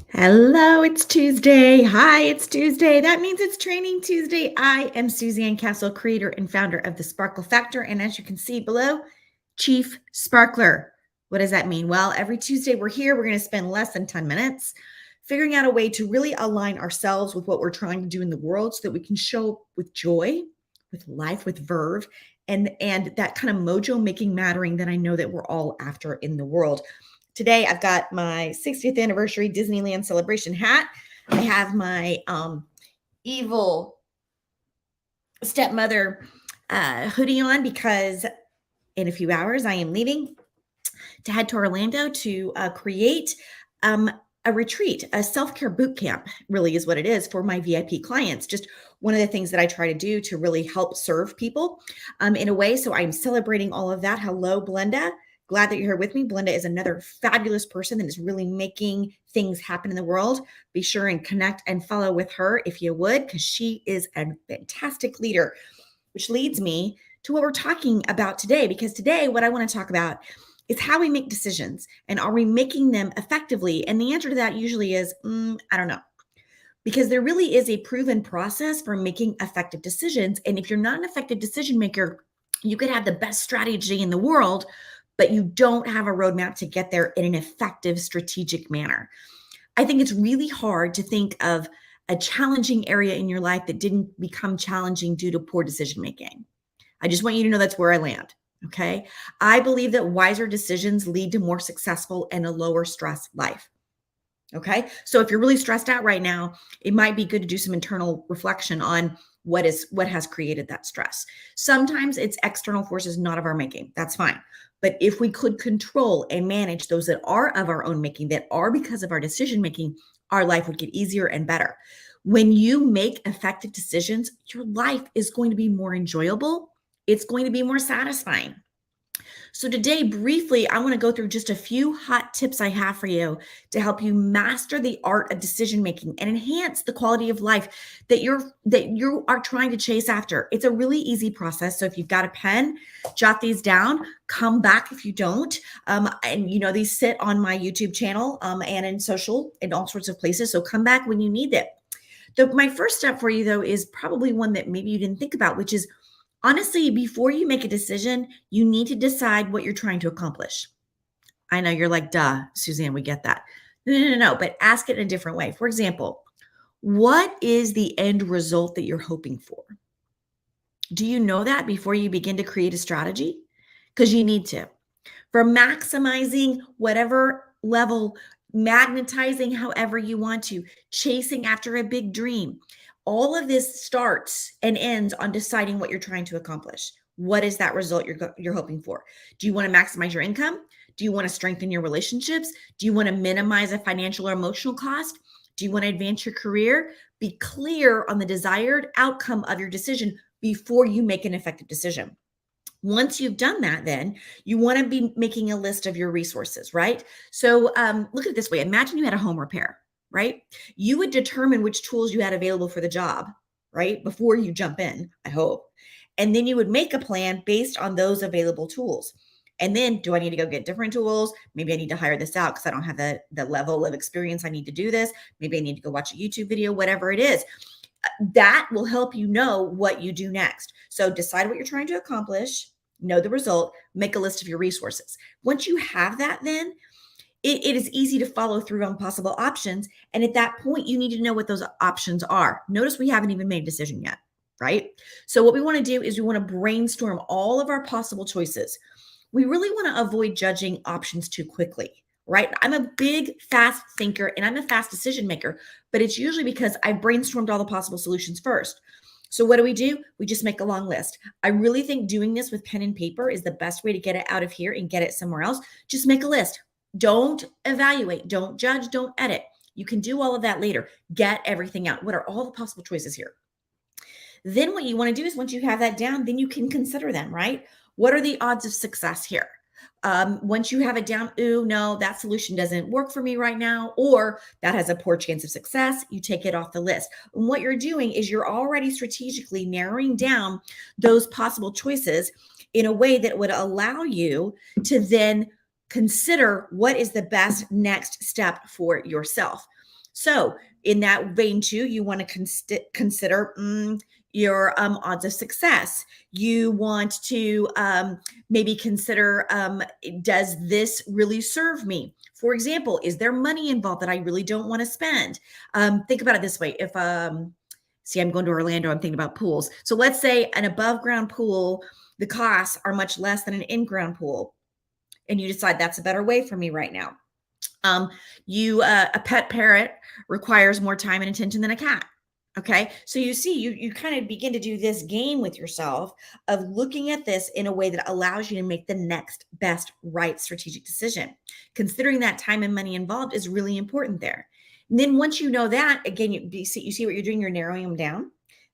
Hello, it's Tuesday. Hi, it's Tuesday. That means it's Training Tuesday. I am Suzanne Castle, creator and founder of the Sparkle Factor. And as you can see below, Chief Sparkler. What does that mean? Well, every Tuesday we're here. We're going to spend less than 10 minutes figuring out a way to really align ourselves with what we're trying to do in the world so that we can show up with joy, with life, with verve, and that kind of mojo making mattering that I know that we're all after in the world. Today, I've got my 60th anniversary Disneyland celebration hat. I have my evil stepmother hoodie on because in a few hours I am leaving to head to Orlando to create a retreat, a self-care boot camp, really is what it is for my VIP clients. Just one of the things that I try to do to really help serve people in a way. So I'm celebrating all of that. Hello, Blenda. Glad that you're here with me. Blenda is another fabulous person that is really making things happen in the world. Be sure and connect and follow with her if you would, because she is a fantastic leader, which leads me to what we're talking about today. Because today, what I want to talk about is how we make decisions, and are we making them effectively? And the answer to that usually is, I don't know, because there really is a proven process for making effective decisions. And if you're not an effective decision maker, you could have the best strategy in the world, but you don't have a roadmap to get there in an effective, strategic manner. I think it's really hard to think of a challenging area in your life that didn't become challenging due to poor decision making. I just want you to know that's where I land. Okay. I believe that wiser decisions lead to more successful and a lower stress life. Okay. So if you're really stressed out right now, it might be good to do some internal reflection on what has created that stress. Sometimes it's external forces not of our making. That's fine. But if we could control and manage those that are of our own making, that are because of our decision making, our life would get easier and better. When you make effective decisions, your life is going to be more enjoyable. It's going to be more satisfying. So today, briefly, I want to go through just a few hot tips I have for you to help you master the art of decision making and enhance the quality of life that you are trying to chase after. It's a really easy process. So if you've got a pen, jot these down. Come back if you don't. And these sit on my YouTube channel and in social in all sorts of places. So come back when you need it. My first step for you though is probably one that maybe you didn't think about, which is honestly, before you make a decision, you need to decide what you're trying to accomplish. I know you're like, duh, Suzanne, we get that. No, but ask it in a different way. For example, what is the end result that you're hoping for? Do you know that before you begin to create a strategy? Because you need to. For maximizing whatever level, magnetizing however you want to, chasing after a big dream. All of this starts and ends on deciding what you're trying to accomplish. What is that result you're hoping for? Do you want to maximize your income? Do you want to strengthen your relationships? Do you want to minimize a financial or emotional cost? Do you want to advance your career? Be clear on the desired outcome of your decision before you make an effective decision. Once you've done that, then you want to be making a list of your resources, right? So look at it this way. Imagine you had a home repair, right? You would determine which tools you had available for the job, right? Before you jump in, I hope. And then you would make a plan based on those available tools. And then, do I need to go get different tools? Maybe I need to hire this out because I don't have the level of experience I need to do this. Maybe I need to go watch a YouTube video, whatever it is. That will help you know what you do next. So decide what you're trying to accomplish, know the result, make a list of your resources. Once you have that, then it is easy to follow through on possible options. And at that point, you need to know what those options are. Notice we haven't even made a decision yet, right? So what we want to do is we want to brainstorm all of our possible choices. We really want to avoid judging options too quickly, right? I'm a big, fast thinker and I'm a fast decision maker, but it's usually because I brainstormed all the possible solutions first. So what do? We just make a long list. I really think doing this with pen and paper is the best way to get it out of here and get it somewhere else. Just make a list. Don't evaluate, don't judge, don't edit. You can do all of that later. Get everything out. What are all the possible choices here? Then what you want to do is once you have that down, then you can consider them, right? What are the odds of success here? Once you have it down, ooh, no, that solution doesn't work for me right now, or that has a poor chance of success, you take it off the list. And what you're doing is you're already strategically narrowing down those possible choices in a way that would allow you to then consider what is the best next step for yourself. So in that vein too, you want to consider your odds of success. You want to maybe consider, does this really serve me? For example, is there money involved that I really don't want to spend? Think about it this way. If see, I'm going to Orlando, I'm thinking about pools. So let's say an above ground pool, the costs are much less than an in ground pool, and you decide that's a better way for me right now. You a pet parrot requires more time and attention than a cat. Okay, so you see, you kind of begin to do this game with yourself of looking at this in a way that allows you to make the next best right strategic decision. Considering that time and money involved is really important there. And then once you know that, again, you see what you're doing, you're narrowing them down.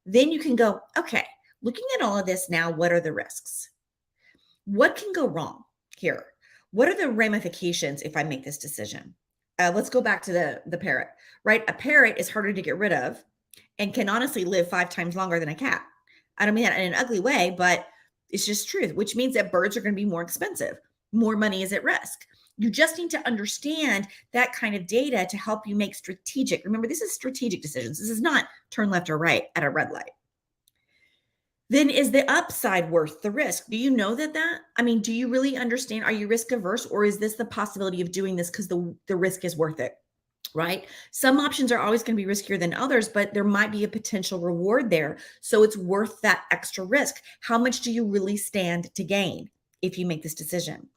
Then you can go, okay, looking at all of this now, what are the risks? What can go wrong here? What are the ramifications if I make this decision? Let's go back to the parrot, right? A parrot is harder to get rid of and can honestly live 5 times longer than a cat. I don't mean that in an ugly way, but it's just truth, which means that birds are going to be more expensive. More money is at risk. You just need to understand that kind of data to help you make strategic. Remember, this is strategic decisions. This is not turn left or right at a red light. Then is the upside worth the risk? Do you know I mean, do you really understand? Are you risk averse, or is this the possibility of doing this because the risk is worth it? Right? Some options are always going to be riskier than others, but there might be a potential reward there. So it's worth that extra risk. How much do you really stand to gain if you make this decision?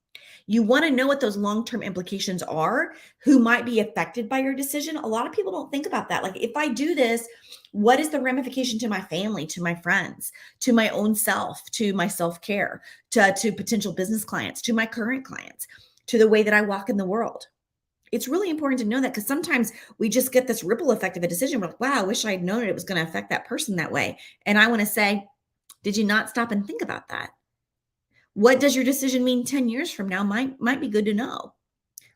You want to know what those long-term implications are, who might be affected by your decision. A lot of people don't think about that. Like, if I do this, what is the ramification to my family, to my friends, to my own self, to my self-care, to potential business clients, to my current clients, to the way that I walk in the world? It's really important to know that, because sometimes we just get this ripple effect of a decision. We're like, wow, I wish I had known it was going to affect that person that way. And I want to say, did you not stop and think about that? What does your decision mean 10 years from now? Might be good to know.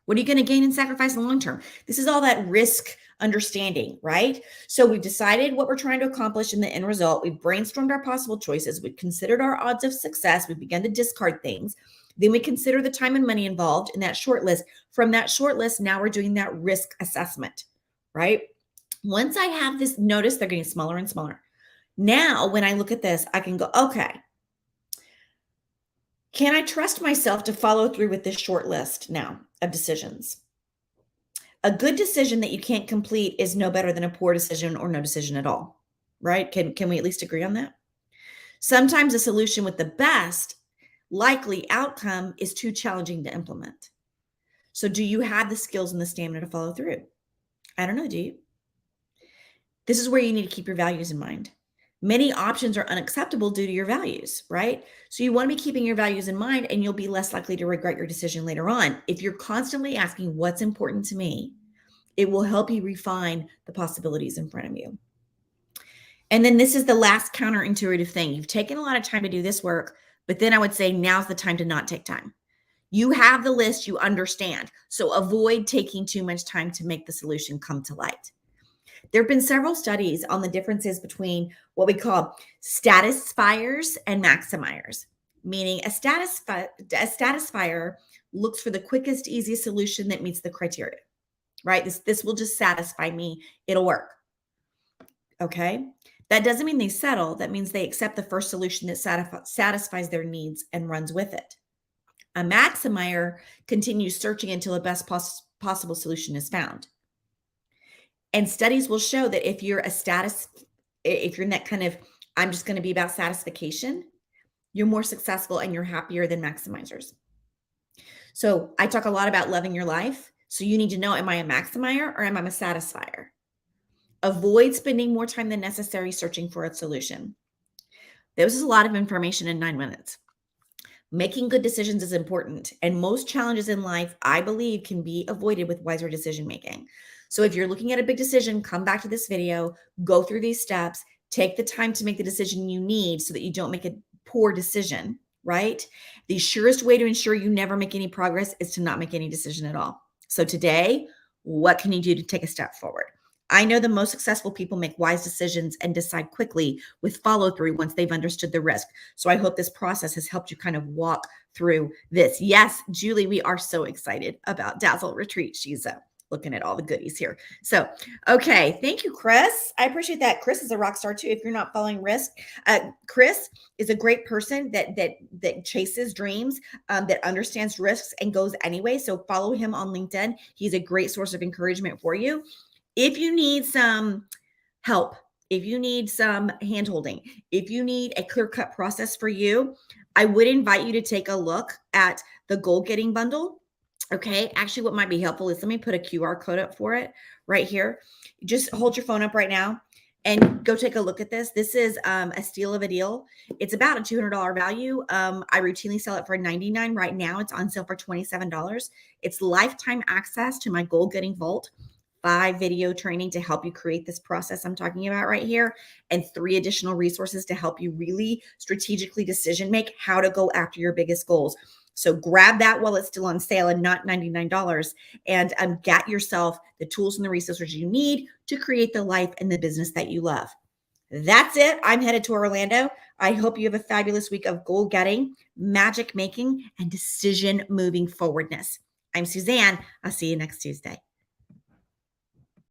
What are you going to gain and sacrifice in the long term? This is all that risk understanding, right? So we've decided what we're trying to accomplish in the end result. We've brainstormed our possible choices. We've considered our odds of success. We've begun to discard things. Then we consider the time and money involved in that short list. From that short list, now we're doing that risk assessment, right? Once I have this, notice they're getting smaller and smaller. Now, when I look at this, I can go, okay, can I trust myself to follow through with this short list now of decisions? A good decision that you can't complete is no better than a poor decision or no decision at all, right? Can we at least agree on that? Sometimes a solution with the best likely outcome is too challenging to implement. So do you have the skills and the stamina to follow through? I don't know, do you? This is where you need to keep your values in mind. Many options are unacceptable due to your values, right? So you want to be keeping your values in mind, and you'll be less likely to regret your decision later on. If you're constantly asking what's important to me, it will help you refine the possibilities in front of you. And then this is the last counterintuitive thing. You've taken a lot of time to do this work, but then I would say now's the time to not take time. You have the list, you understand. So avoid taking too much time to make the solution come to light. There have been several studies on the differences between what we call satisfiers and maximiers, meaning a satisfier looks for the quickest, easiest solution that meets the criteria, right? This will just satisfy me. It'll work. Okay. That doesn't mean they settle. That means they accept the first solution that satisfies their needs and runs with it. A maximier continues searching until the best possible solution is found. And studies will show that if you're in that kind of, I'm just going to be about satisfaction, you're more successful and you're happier than maximizers. So I talk a lot about loving your life. So you need to know, am I a maximier or am I a satisfier? Avoid spending more time than necessary searching for a solution. This is a lot of information in 9 minutes. Making good decisions is important, and most challenges in life, I believe, can be avoided with wiser decision making. So if you're looking at a big decision, come back to this video, go through these steps, take the time to make the decision you need so that you don't make a poor decision, right? The surest way to ensure you never make any progress is to not make any decision at all. So today, what can you do to take a step forward? I know the most successful people make wise decisions and decide quickly with follow through once they've understood the risk. So I hope this process has helped you kind of walk through this. Yes, Julie, we are so excited about Dazzle Retreat. She's looking at all the goodies here. So, okay. Thank you, Chris. I appreciate that. Chris is a rock star too. If you're not following risk, Chris is a great person that chases dreams, that understands risks and goes anyway. So follow him on LinkedIn. He's a great source of encouragement for you. If you need some help, if you need some handholding, if you need a clear-cut process for you, I would invite you to take a look at the goal getting bundle. Okay. Actually, what might be helpful is let me put a QR code up for it right here. Just hold your phone up right now and go take a look at this. This is a steal of a deal. It's about a $200 value. I routinely sell it for $99 right now. It's on sale for $27. It's lifetime access to my goal getting vault, 5 video training to help you create this process I'm talking about right here, and 3 additional resources to help you really strategically decision make how to go after your biggest goals. So grab that while it's still on sale and not $99, and get yourself the tools and the resources you need to create the life and the business that you love. That's it. I'm headed to Orlando. I hope you have a fabulous week of goal getting, magic making, and decision moving forwardness. I'm Suzanne. I'll see you next Tuesday.